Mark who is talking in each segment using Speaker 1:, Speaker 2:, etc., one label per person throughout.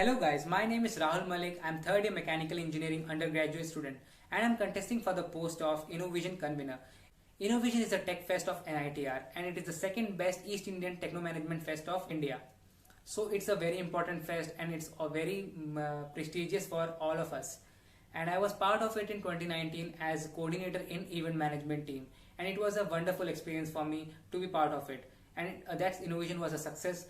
Speaker 1: Hello guys, my name is Rahul Malik. I'm third year mechanical engineering undergraduate student and I'm contesting for the post of InnoVision convener. InnoVision is a tech fest of NITR and it is the second best East Indian Techno Management Fest of India. So it's a very important fest and it's a very prestigious for all of us. And I was part of it in 2019 as coordinator in event management team and it was a wonderful experience for me to be part of it. And that InnoVision was a success.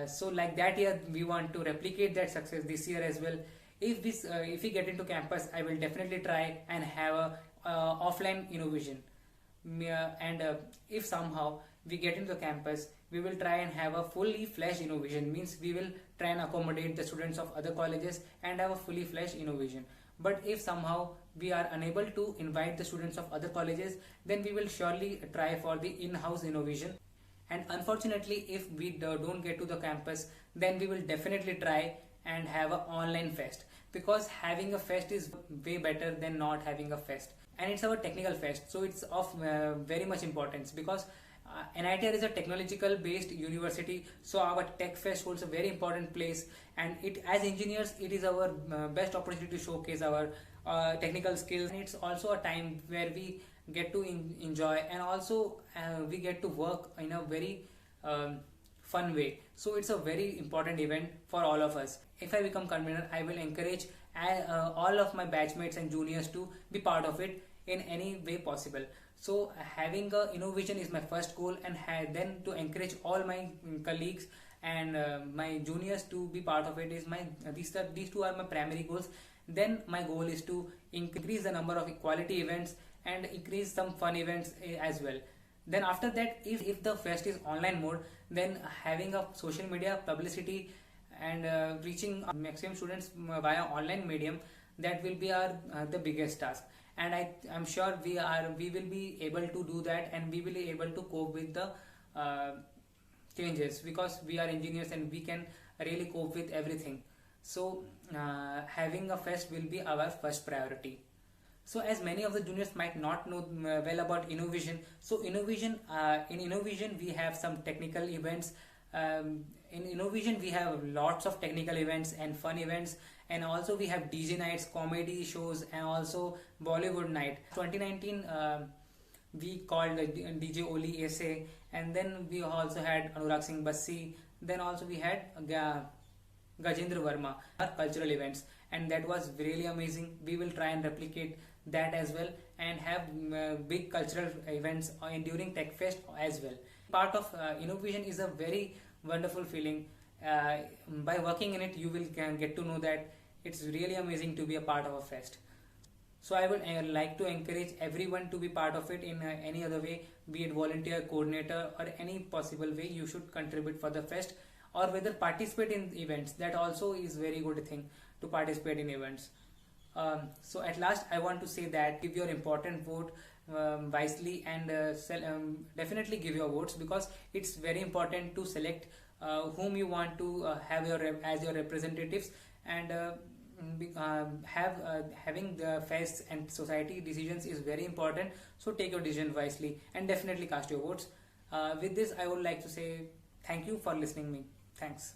Speaker 1: So like that year we want to replicate that success this year as well. If we get into campus, I will definitely try and have a offline InnoVision. And if somehow we get into the campus, we will try and have a fully fledged InnoVision. Means we will try and accommodate the students of other colleges and have a fully fledged InnoVision. But if somehow we are unable to invite the students of other colleges, then we will surely try for the in-house InnoVision. And unfortunately, if we don't get to the campus, then we will definitely try and have an online fest, because having a fest is way better than not having a fest. And it's our technical fest, so it's of very much importance, because NITR is a technological based university, so our tech fest holds a very important place, and it, as engineers, it is our best opportunity to showcase our technical skills. And it's also a time where we get to enjoy, and also we get to work in a very fun way. So it's a very important event for all of us. If I become convener, I will encourage all of my batchmates and juniors to be part of it in any way possible. So having a InnoVision is my first goal, and then to encourage all my colleagues and my juniors to be part of it is these two are my primary goals. Then my goal is to increase the number of equality events and increase some fun events as well. Then after that, if the fest is online mode, then having a social media publicity and reaching maximum students via online medium, that will be our the biggest task. And I'm sure we will be able to do that, and we will be able to cope with the changes, because we are engineers and we can really cope with everything. So having a fest will be our first priority. So as many of the juniors might not know well about InnoVision, so in InnoVision we have some technical events. In InnoVision we have lots of technical events and fun events, and also we have DJ nights, comedy shows, and also Bollywood night. 2019 we called DJ Oli SA, and then we also had Anurag Singh Bassi, then also we had Gajendra Verma, our cultural events, and that was really amazing. We will try and replicate that as well and have big cultural events during Tech Fest as well. Part of InnoVision is a very wonderful feeling. By working in it, you will get to know that it's really amazing to be a part of a fest. So I would like to encourage everyone to be part of it in any other way, be it volunteer, coordinator, or any possible way. You should contribute for the fest, or whether participate in events. That also is very good thing, to participate in events. So at last I want to say that give your important vote wisely, and definitely give your votes, because it's very important to select whom you want to have as your representatives, and having the fests and society decisions is very important. So take your decision wisely and definitely cast your votes. With this, I would like to say thank you for listening me. Thanks.